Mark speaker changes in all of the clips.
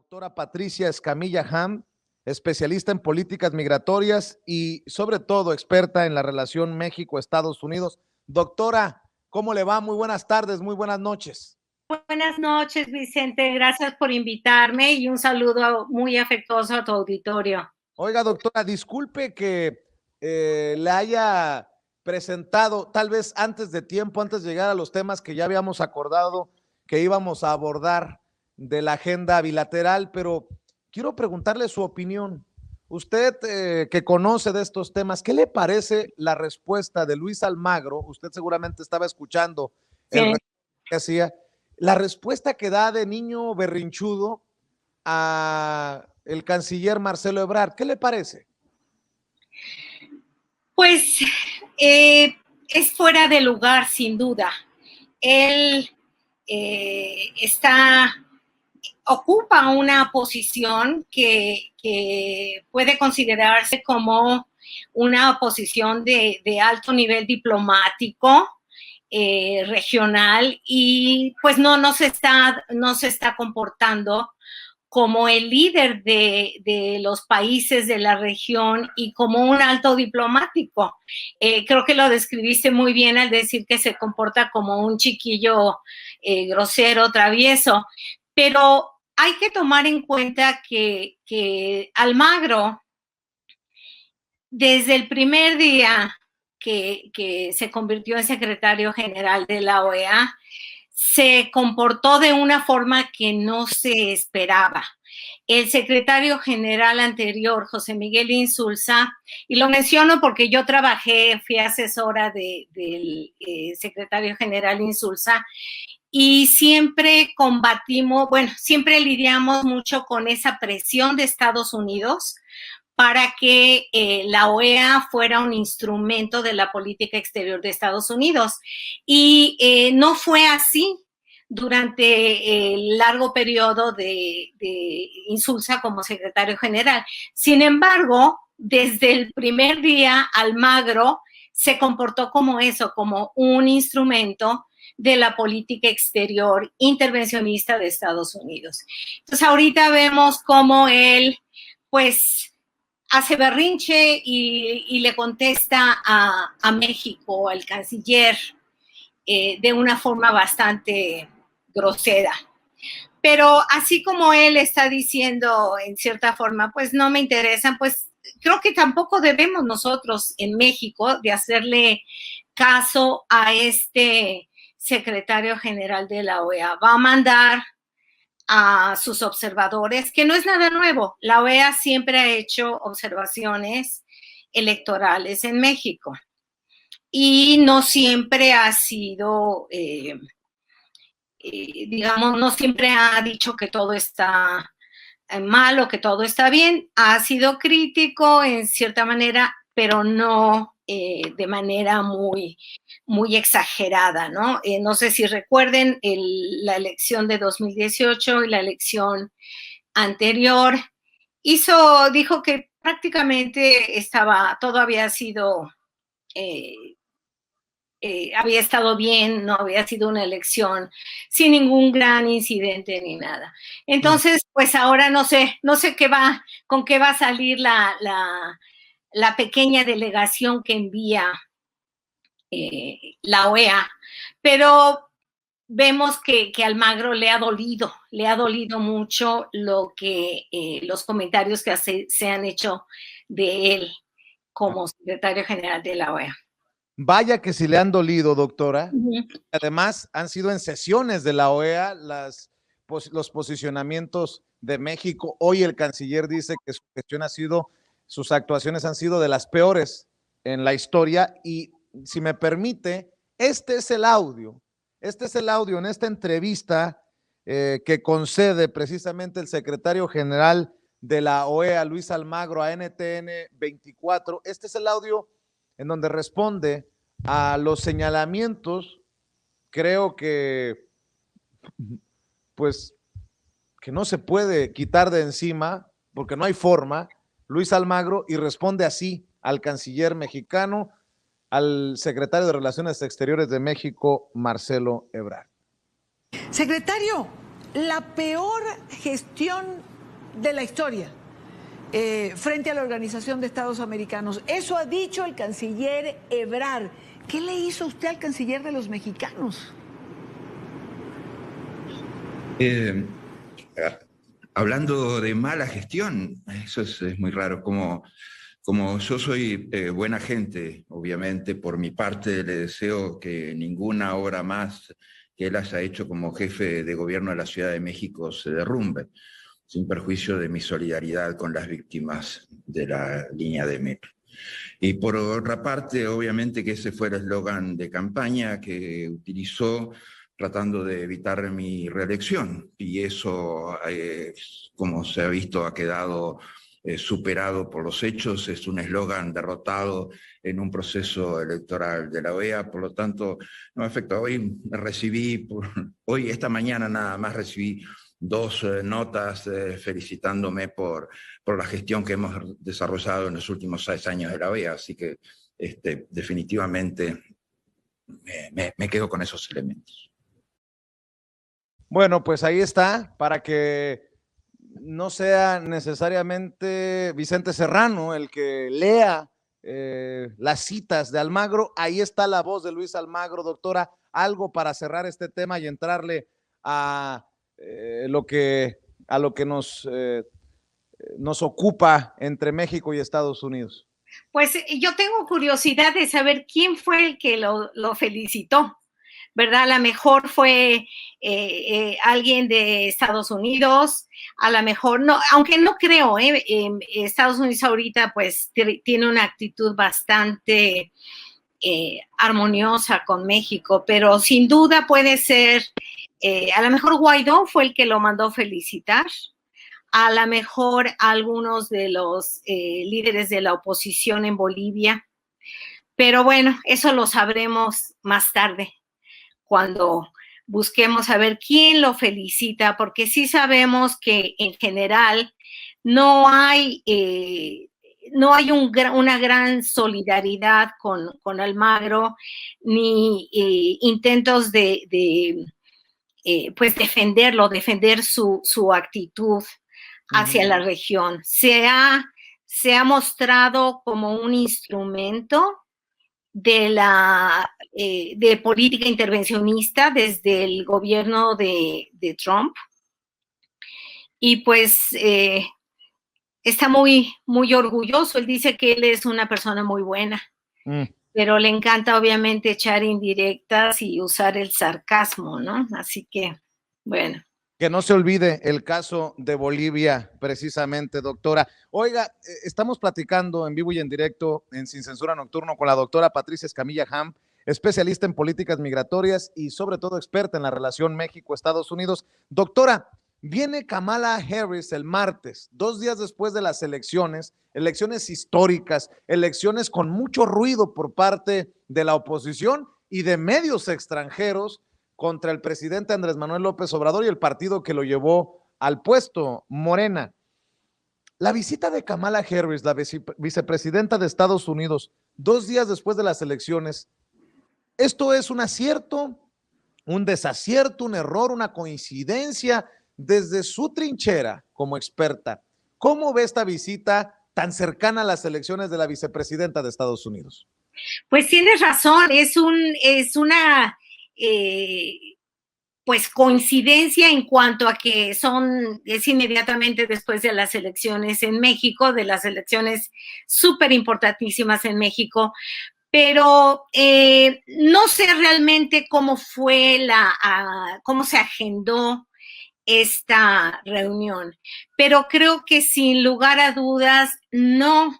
Speaker 1: doctora Patricia Escamilla Ham, especialista en políticas migratorias y sobre todo experta en la relación México-Estados Unidos. Doctora, ¿cómo le va? Muy buenas tardes, muy buenas noches.
Speaker 2: Buenas noches, Vicente. Gracias por invitarme y un saludo muy afectuoso a tu auditorio.
Speaker 1: Oiga, doctora, disculpe que le haya presentado tal vez antes de tiempo, antes de llegar a los temas que ya habíamos acordado que íbamos a abordar de la agenda bilateral, pero quiero preguntarle su opinión. Usted que conoce de estos temas, ¿qué le parece la respuesta de Luis Almagro? Usted seguramente estaba escuchando el
Speaker 2: Sí.
Speaker 1: que hacía, la respuesta que da de niño berrinchudo a el canciller Marcelo Ebrard. ¿Qué le parece?
Speaker 2: Pues es fuera de lugar, sin duda. Él ocupa una posición que puede considerarse como una posición de alto nivel diplomático, regional, y pues no se está comportando como el líder de los países de la región y como un alto diplomático. Creo que lo describiste muy bien al decir que se comporta como un chiquillo grosero, travieso, pero hay que tomar en cuenta que Almagro, desde el primer día que se convirtió en secretario general de la OEA, se comportó de una forma que no se esperaba. El secretario general anterior, José Miguel Insulza, y lo menciono porque yo fui asesora del secretario general Insulza, y siempre siempre lidiamos mucho con esa presión de Estados Unidos para que la OEA fuera un instrumento de la política exterior de Estados Unidos. Y no fue así durante el largo periodo de Insulza como secretario general. Sin embargo, desde el primer día, Almagro se comportó como eso, como un instrumento de la política exterior intervencionista de Estados Unidos. Entonces, ahorita vemos cómo él, pues, hace berrinche y le contesta a México, al canciller, de una forma bastante grosera. Pero así como él está diciendo en cierta forma, pues no me interesan, pues creo que tampoco debemos nosotros en México de hacerle caso a este secretario general de la OEA. Va a mandar a sus observadores, que no es nada nuevo. La OEA siempre ha hecho observaciones electorales en México y no siempre ha sido, digamos, no siempre ha dicho que todo está mal o que todo está bien. Ha sido crítico en cierta manera, pero no de manera muy exagerada, ¿no? No sé si recuerden la elección de 2018 y la elección anterior, dijo que prácticamente todo había sido, había estado bien, no había sido una elección sin ningún gran incidente ni nada. Entonces, pues ahora no sé con qué va a salir la pequeña delegación que envía la OEA, pero vemos que Almagro le ha dolido mucho los comentarios que se han hecho de él como secretario general de la OEA.
Speaker 1: Vaya que si le han dolido, doctora.
Speaker 2: Uh-huh.
Speaker 1: Además, han sido en sesiones de la OEA los posicionamientos de México. Hoy el canciller dice que sus actuaciones han sido de las peores en la historia. Y si me permite, este es el audio en esta entrevista que concede precisamente el secretario general de la OEA, Luis Almagro, a NTN 24. Este es el audio en donde responde a los señalamientos, creo que pues que no se puede quitar de encima, porque no hay forma, Luis Almagro, y responde así al canciller mexicano, al secretario de Relaciones Exteriores de México, Marcelo Ebrard.
Speaker 3: Secretario, la peor gestión de la historia frente a la Organización de Estados Americanos. Eso ha dicho el canciller Ebrard. ¿Qué le hizo usted al canciller de los mexicanos?
Speaker 4: Hablando de mala gestión, eso es muy raro. Como yo soy buena gente, obviamente, por mi parte le deseo que ninguna obra más que él haya hecho como jefe de gobierno de la Ciudad de México se derrumbe, sin perjuicio de mi solidaridad con las víctimas de la línea de metro. Y por otra parte, obviamente que ese fue el eslogan de campaña que utilizó tratando de evitar mi reelección. Y eso, como se ha visto, ha quedado superado por los hechos. Es un eslogan derrotado en un proceso electoral de la OEA. Por lo tanto, no me afecta. Esta mañana nada más recibí 2 notas felicitándome por la gestión que hemos desarrollado en los últimos 6 años de la OEA. Así que definitivamente me quedo con esos elementos.
Speaker 1: Bueno, pues ahí está, para que no sea necesariamente Vicente Serrano el que lea las citas de Almagro. Ahí está la voz de Luis Almagro. Doctora, algo para cerrar este tema y entrarle a lo que nos ocupa entre México y Estados Unidos.
Speaker 2: Pues yo tengo curiosidad de saber quién fue el que lo felicitó, ¿verdad? A lo mejor fue alguien de Estados Unidos, a lo mejor no, aunque no creo, Estados Unidos ahorita pues tiene una actitud bastante armoniosa con México, pero sin duda puede ser, a lo mejor Guaidó fue el que lo mandó felicitar, a lo mejor algunos de los líderes de la oposición en Bolivia, pero bueno, eso lo sabremos más tarde, cuando busquemos saber quién lo felicita, porque sí sabemos que en general no hay una gran solidaridad con Almagro, ni intentos de pues defender su actitud hacia la región. Se ha mostrado como un instrumento de política intervencionista desde el gobierno de Trump, y pues está muy, muy orgulloso. Él dice que él es una persona muy buena, pero le encanta obviamente echar indirectas y usar el sarcasmo, ¿no? Así que, bueno.
Speaker 1: Que no se olvide el caso de Bolivia, precisamente, doctora. Oiga, estamos platicando en vivo y en directo en Sin Censura Nocturno con la doctora Patricia Escamilla Ham, especialista en políticas migratorias y sobre todo experta en la relación México-Estados Unidos. Doctora, viene Kamala Harris el martes, 2 días después de las elecciones históricas, elecciones con mucho ruido por parte de la oposición y de medios extranjeros contra el presidente Andrés Manuel López Obrador y el partido que lo llevó al puesto, Morena. La visita de Kamala Harris, la vicepresidenta de Estados Unidos, 2 días después de las elecciones, ¿esto es un acierto, un desacierto, un error, una coincidencia? Desde su trinchera como experta, ¿cómo ve esta visita tan cercana a las elecciones de la vicepresidenta de Estados Unidos?
Speaker 2: Pues tienes razón, es una pues coincidencia en cuanto a que es inmediatamente después de las elecciones en México, de las elecciones súper importantísimas en México, pero no sé realmente cómo cómo se agendó esta reunión, pero creo que sin lugar a dudas no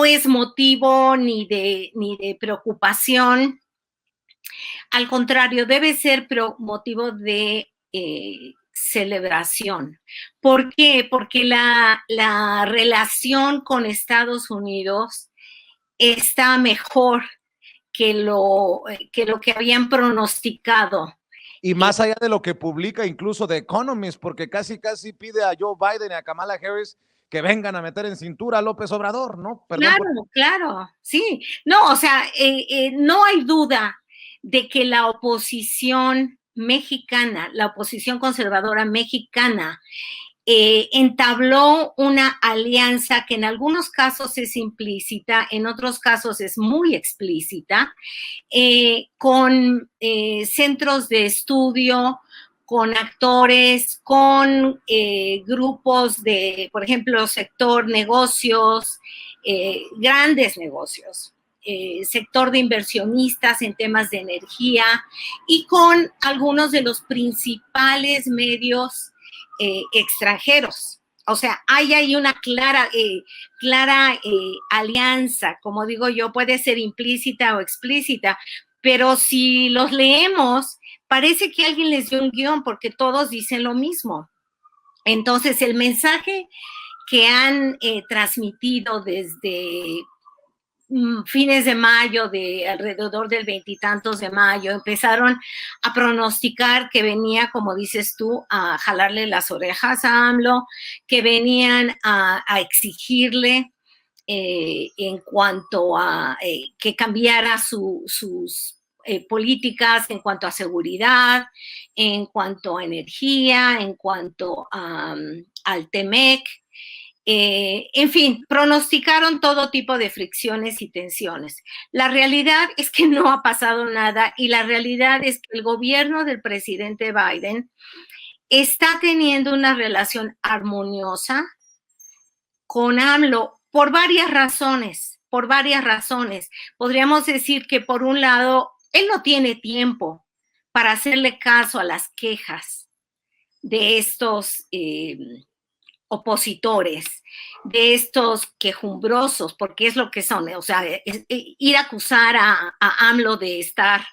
Speaker 2: es motivo ni de preocupación. Al contrario, debe ser motivo de celebración. ¿Por qué? Porque la relación con Estados Unidos está mejor que lo que habían pronosticado.
Speaker 1: Y más allá de lo que publica incluso The Economist, porque casi pide a Joe Biden y a Kamala Harris que vengan a meter en cintura a López Obrador, ¿no?
Speaker 2: Claro, sí. No, o sea, no hay duda de que la oposición mexicana, la oposición conservadora mexicana, entabló una alianza que en algunos casos es implícita, en otros casos es muy explícita, con centros de estudio, con actores, con grupos de, por ejemplo, sector negocios, grandes negocios, sector de inversionistas en temas de energía y con algunos de los principales medios extranjeros. O sea, hay ahí una clara alianza, como digo yo, puede ser implícita o explícita, pero si los leemos, parece que alguien les dio un guión porque todos dicen lo mismo. Entonces, el mensaje que han transmitido desde fines de mayo, de alrededor del 20 y tantos de mayo, empezaron a pronosticar que venía, como dices tú, a jalarle las orejas a AMLO, que venían a exigirle en cuanto a que cambiara sus políticas en cuanto a seguridad, en cuanto a energía, en cuanto al TEMEC. En fin, pronosticaron todo tipo de fricciones y tensiones. La realidad es que no ha pasado nada y la realidad es que el gobierno del presidente Biden está teniendo una relación armoniosa con AMLO por varias razones, Podríamos decir que por un lado, él no tiene tiempo para hacerle caso a las quejas de estos opositores, de estos quejumbrosos, porque es lo que son, o sea, ir a acusar a AMLO de estar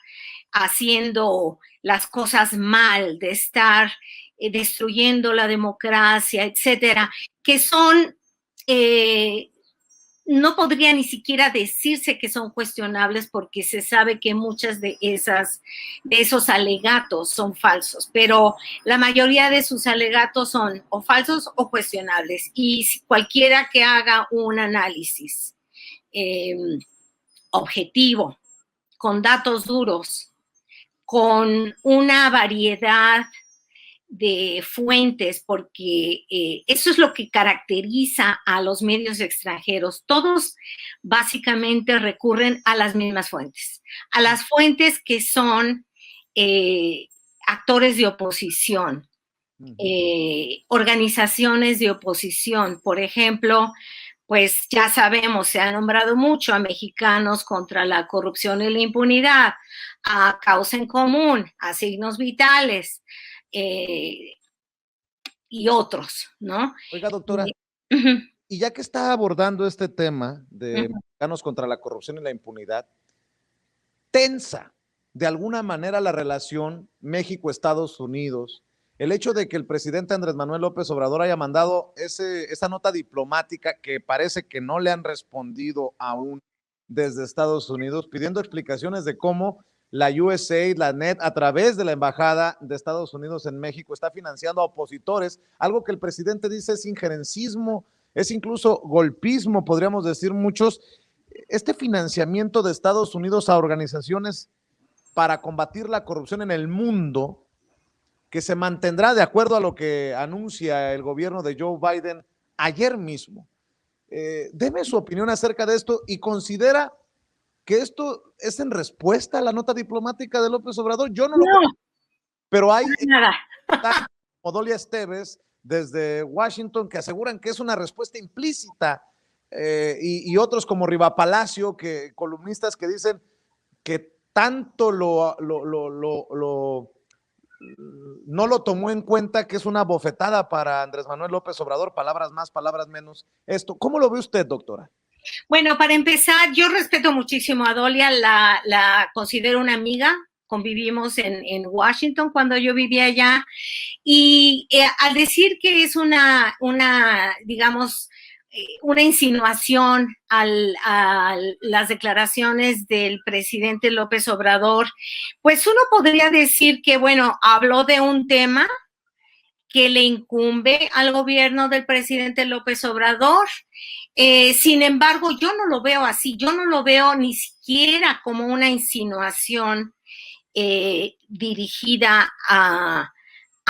Speaker 2: haciendo las cosas mal, de estar destruyendo la democracia, etcétera, que son, no podría ni siquiera decirse que son cuestionables porque se sabe que muchas de esos alegatos son falsos, pero la mayoría de sus alegatos son o falsos o cuestionables y cualquiera que haga un análisis objetivo, con datos duros, con una variedad de fuentes, porque eso es lo que caracteriza a los medios extranjeros. Todos básicamente recurren a las mismas fuentes, a las fuentes que son actores de oposición, organizaciones de oposición. Por ejemplo, pues ya sabemos, se ha nombrado mucho a Mexicanos contra la Corrupción y la Impunidad, a Causa en Común, a Signos Vitales, y otros, ¿no?
Speaker 1: Oiga, doctora,
Speaker 2: Uh-huh.
Speaker 1: y ya que está abordando este tema de Mexicanos contra la corrupción y la impunidad, tensa de alguna manera la relación México-Estados Unidos, el hecho de que el presidente Andrés Manuel López Obrador haya mandado esa nota diplomática que parece que no le han respondido aún desde Estados Unidos, pidiendo explicaciones de cómo la USAID, la NET, a través de la Embajada de Estados Unidos en México, está financiando a opositores, algo que el presidente dice es injerencismo, es incluso golpismo, podríamos decir muchos. Este financiamiento de Estados Unidos a organizaciones para combatir la corrupción en el mundo, que se mantendrá de acuerdo a lo que anuncia el gobierno de Joe Biden ayer mismo. Deme su opinión acerca de esto y considera que esto es en respuesta a la nota diplomática de López Obrador. Yo no lo creo, pero hay
Speaker 2: nada.
Speaker 1: como Dolia Esteves desde Washington que aseguran que es una respuesta implícita y otros como Riva Palacio, columnistas que dicen que tanto no lo tomó en cuenta, que es una bofetada para Andrés Manuel López Obrador, palabras más, palabras menos. Esto, ¿cómo lo ve usted, doctora?
Speaker 2: Bueno, para empezar, yo respeto muchísimo a Dolia, la considero una amiga, convivimos en Washington cuando yo vivía allá, y al decir que es una digamos, una insinuación a las declaraciones del presidente López Obrador, pues uno podría decir que, bueno, habló de un tema que le incumbe al gobierno del presidente López Obrador. Sin embargo, yo no lo veo así, yo no lo veo ni siquiera como una insinuación dirigida a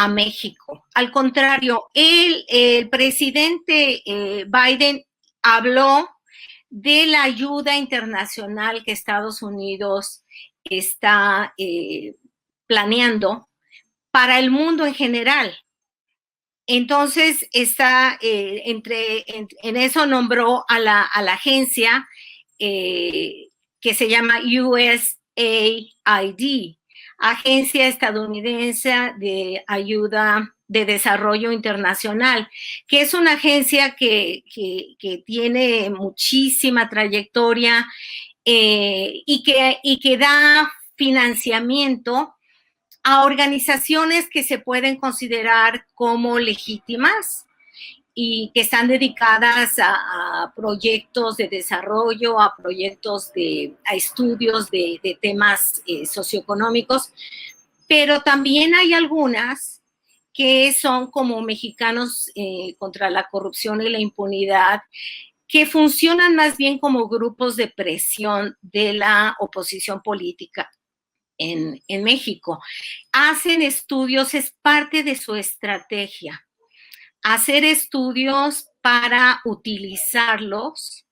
Speaker 2: México. Al contrario, el presidente Biden habló de la ayuda internacional que Estados Unidos está planeando para el mundo en general. Entonces, en eso nombró a la agencia que se llama USAID, Agencia Estadounidense de Ayuda de Desarrollo Internacional, que es una agencia que tiene muchísima trayectoria y que da financiamiento a organizaciones que se pueden considerar como legítimas y que están dedicadas a proyectos de desarrollo, a estudios de temas socioeconómicos, pero también hay algunas que son como Mexicanos contra la Corrupción y la Impunidad, que funcionan más bien como grupos de presión de la oposición política en México. Hacen estudios, es parte de su estrategia, hacer estudios para utilizarlos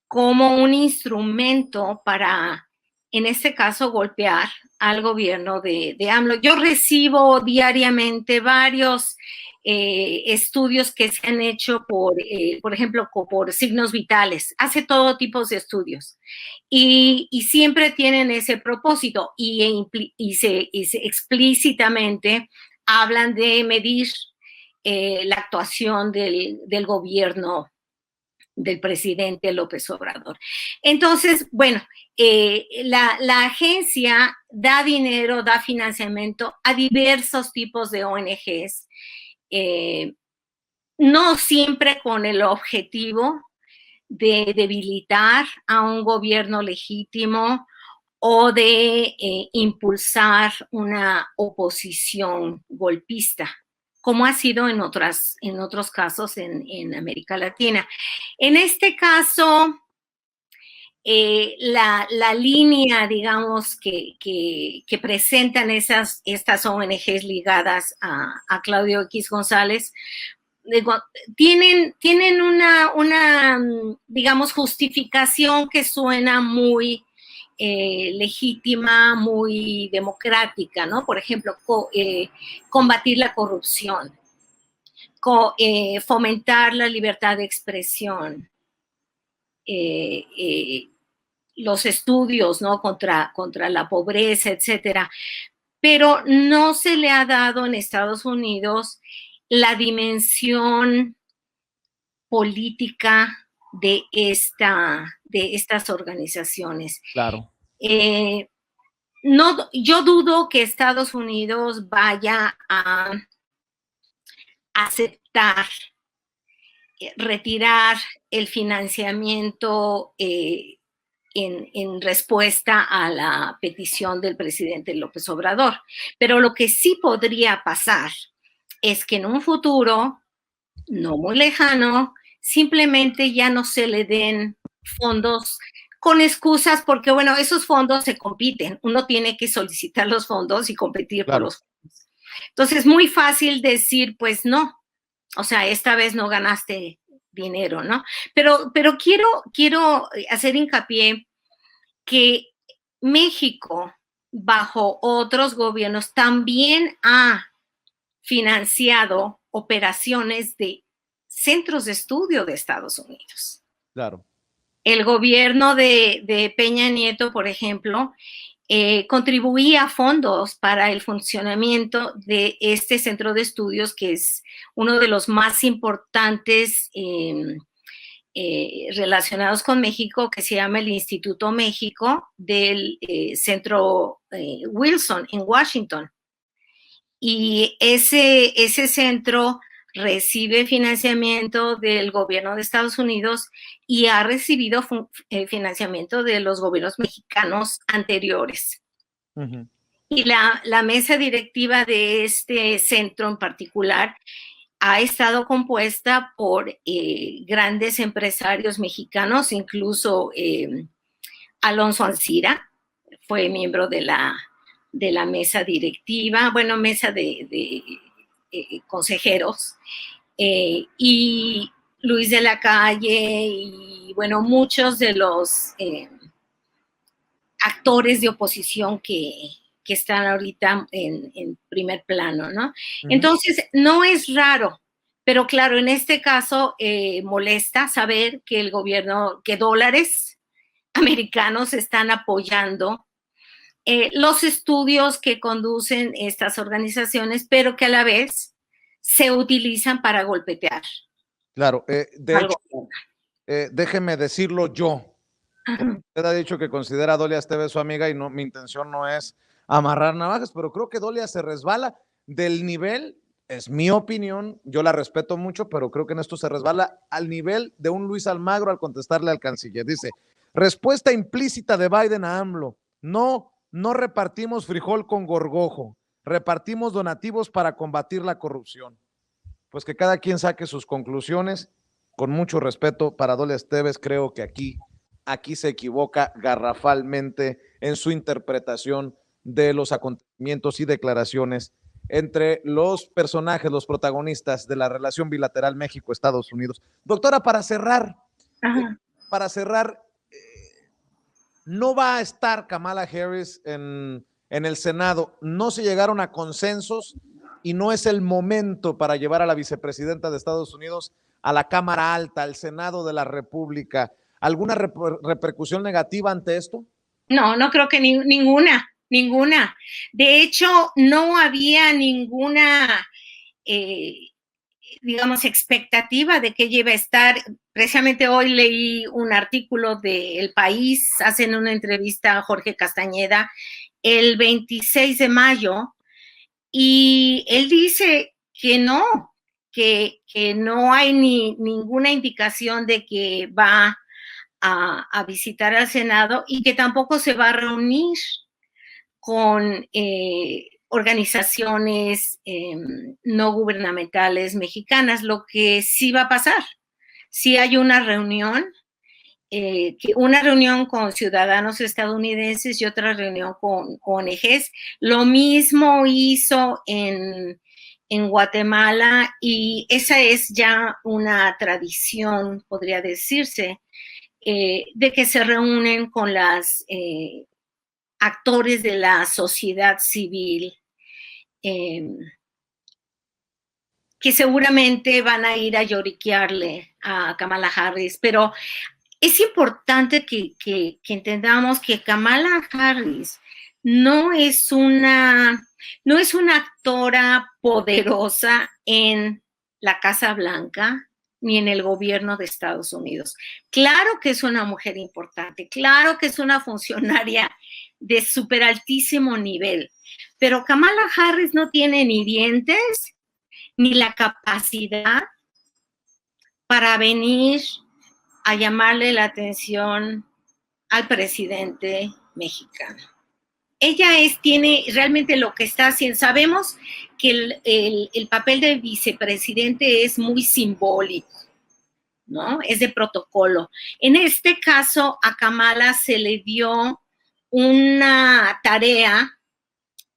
Speaker 2: como un instrumento para, en este caso, golpear al gobierno de AMLO. Yo recibo diariamente varios estudios que se han hecho por ejemplo, por signos vitales. Hace todo tipo de estudios y siempre tienen ese propósito y se explícitamente hablan de medir la actuación del gobierno del presidente López Obrador. Entonces, bueno, la agencia da dinero, da financiamiento a diversos tipos de ONGs, no siempre con el objetivo de debilitar a un gobierno legítimo o de impulsar una oposición golpista, como ha sido en otros casos en América Latina. En este caso, la línea, digamos, que presentan estas ONGs ligadas a Claudio X González, tienen una, digamos, justificación que suena muy legítima, muy democrática, ¿no? Por ejemplo, combatir la corrupción, fomentar la libertad de expresión, los estudios, ¿no? contra la pobreza, etcétera. Pero no se le ha dado en Estados Unidos la dimensión política de estas organizaciones.
Speaker 1: Claro.
Speaker 2: Yo dudo que Estados Unidos vaya a aceptar retirar el financiamiento en respuesta a la petición del presidente López Obrador. Pero lo que sí podría pasar es que en un futuro no muy lejano, simplemente ya no se le den fondos con excusas, porque bueno, esos fondos se compiten, uno tiene que solicitar los fondos y competir por los fondos. Entonces es muy fácil decir, pues no, o sea, esta vez no ganaste dinero, ¿no? Pero quiero hacer hincapié que México, bajo otros gobiernos, también ha financiado operaciones de centros de estudio de Estados Unidos.
Speaker 1: Claro.
Speaker 2: El gobierno de Peña Nieto, por ejemplo, contribuía a fondos para el funcionamiento de este centro de estudios, que es uno de los más importantes relacionados con México, que se llama el Instituto México del Centro Wilson en Washington. Y ese centro recibe financiamiento del gobierno de Estados Unidos y ha recibido financiamiento de los gobiernos mexicanos anteriores. Uh-huh. Y la mesa directiva de este centro en particular ha estado compuesta por grandes empresarios mexicanos, incluso Alonso Ancira fue miembro de de la mesa directiva, bueno, mesa de consejeros, y Luis de la Calle y, bueno, muchos de los actores de oposición que están ahorita en primer plano, ¿no? Entonces, no es raro, pero claro, en este caso molesta saber que el gobierno, que dólares americanos están apoyando los estudios que conducen estas organizaciones, pero que a la vez se utilizan para golpetear.
Speaker 1: Claro, de hecho, déjeme decirlo yo. Usted ha dicho que considera a Dolia Esteves su amiga y no, mi intención no es amarrar navajas, pero creo que Dolia se resbala del nivel, es mi opinión, yo la respeto mucho, pero creo que en esto se resbala al nivel de un Luis Almagro al contestarle al canciller. Dice, respuesta implícita de Biden a AMLO, no repartimos frijol con gorgojo, repartimos donativos para combatir la corrupción. Pues que cada quien saque sus conclusiones, con mucho respeto para Dolia Esteves, creo que aquí se equivoca garrafalmente en su interpretación de los acontecimientos y declaraciones entre los personajes, los protagonistas de la relación bilateral México-Estados Unidos. Doctora, para cerrar, no va a estar Kamala Harris en el Senado, no se llegaron a consensos y no es el momento para llevar a la vicepresidenta de Estados Unidos a la Cámara Alta, al Senado de la República. ¿Alguna repercusión negativa ante esto?
Speaker 2: No, no creo que ninguna. De hecho, no había ninguna, digamos, expectativa de que ella iba a estar. Precisamente hoy leí un artículo de El País, hacen una entrevista a Jorge Castañeda el 26 de mayo, y él dice que no, que no hay ninguna indicación de que va a visitar al Senado y que tampoco se va a reunir con organizaciones no gubernamentales mexicanas. Lo que sí va a pasar, sí hay una reunión, una reunión con ciudadanos estadounidenses y otra reunión con ONGs. Lo mismo hizo en Guatemala, y esa es ya una tradición, podría decirse, de que se reúnen con las actores de la sociedad civil, que seguramente van a ir a lloriquearle a Kamala Harris, pero es importante que entendamos que Kamala Harris no es una actora poderosa en la Casa Blanca ni en el gobierno de Estados Unidos. Claro que es una mujer importante, claro que es una funcionaria de súper altísimo nivel, pero Kamala Harris no tiene ni dientes ni la capacidad para venir a llamarle la atención al presidente mexicano. Ella tiene realmente lo que está haciendo. Sabemos que el papel de vicepresidente es muy simbólico, ¿no? Es de protocolo. En este caso, a Kamala se le dio una tarea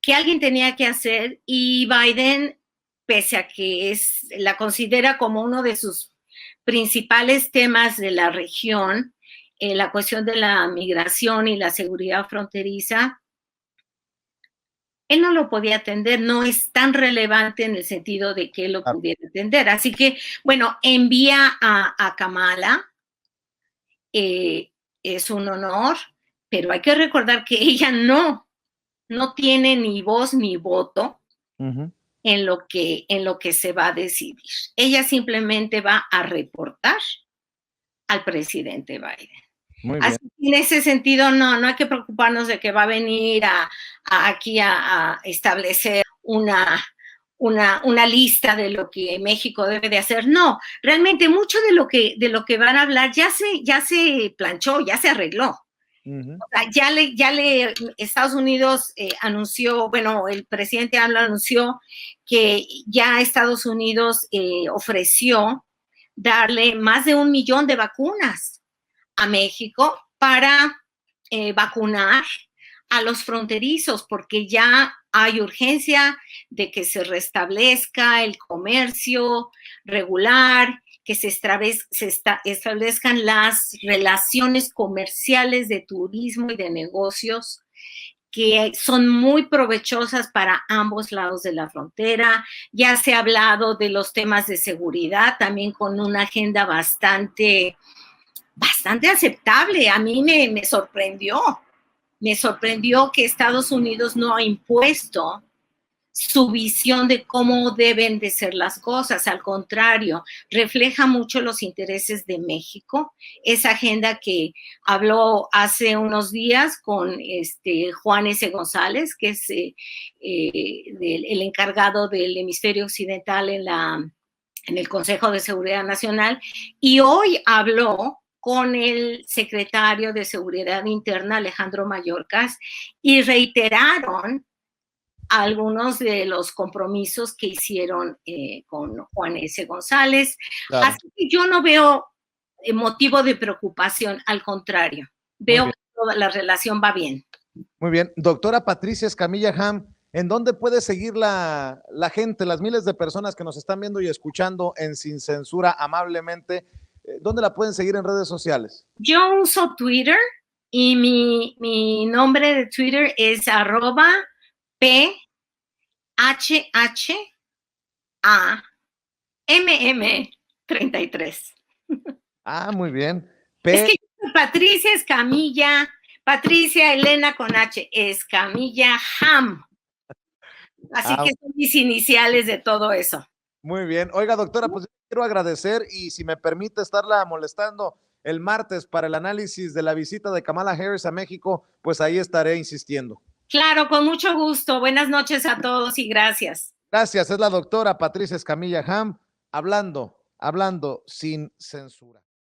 Speaker 2: que alguien tenía que hacer, y Biden, pese a que la considera como uno de sus principales temas de la región, la cuestión de la migración y la seguridad fronteriza, él no lo podía atender, no es tan relevante en el sentido de que él lo pudiera atender. Así que, bueno, envía a Kamala, es un honor, pero hay que recordar que ella no tiene ni voz ni voto en lo que se va a decidir. Ella simplemente va a reportar al presidente Biden. Muy bien. Así que en ese sentido no hay que preocuparnos de que va a venir aquí a establecer una lista de lo que México debe de hacer. No, realmente mucho de lo que van a hablar ya se planchó, ya se arregló. O sea, Estados Unidos anunció, bueno, el presidente AMLO anunció que ya Estados Unidos ofreció darle más de 1 millón de vacunas a México para vacunar a los fronterizos, porque ya hay urgencia de que se restablezca el comercio regular, que se establezcan las relaciones comerciales de turismo y de negocios que son muy provechosas para ambos lados de la frontera. Ya se ha hablado de los temas de seguridad, también con una agenda bastante aceptable. A mí me sorprendió que Estados Unidos no ha impuesto su visión de cómo deben de ser las cosas. Al contrario, refleja mucho los intereses de México. Esa agenda que habló hace unos días con Juan S. González, que es el encargado del hemisferio occidental en el Consejo de Seguridad Nacional, y hoy habló con el secretario de Seguridad Interna, Alejandro Mayorkas, y reiteraron algunos de los compromisos que hicieron con Juan S. González. Claro. Así que yo no veo motivo de preocupación, al contrario, veo que toda la relación va bien.
Speaker 1: Muy bien. Doctora Patricia Escamilla Ham, ¿en dónde puede seguir la gente, las miles de personas que nos están viendo y escuchando en Sin Censura amablemente? ¿Dónde la pueden seguir en redes sociales?
Speaker 2: Yo uso Twitter y mi nombre de Twitter es @PHHAMM33.
Speaker 1: Ah, muy bien.
Speaker 2: Es que Patricia Escamilla, Patricia Elena con H, Escamilla Ham. Así que son mis iniciales de todo eso.
Speaker 1: Muy bien. Oiga, doctora, pues quiero agradecer, y si me permite estarla molestando el martes para el análisis de la visita de Kamala Harris a México, pues ahí estaré insistiendo.
Speaker 2: Claro, con mucho gusto. Buenas noches a todos y gracias.
Speaker 1: Gracias. Es la doctora Patricia Escamilla Ham hablando sin censura.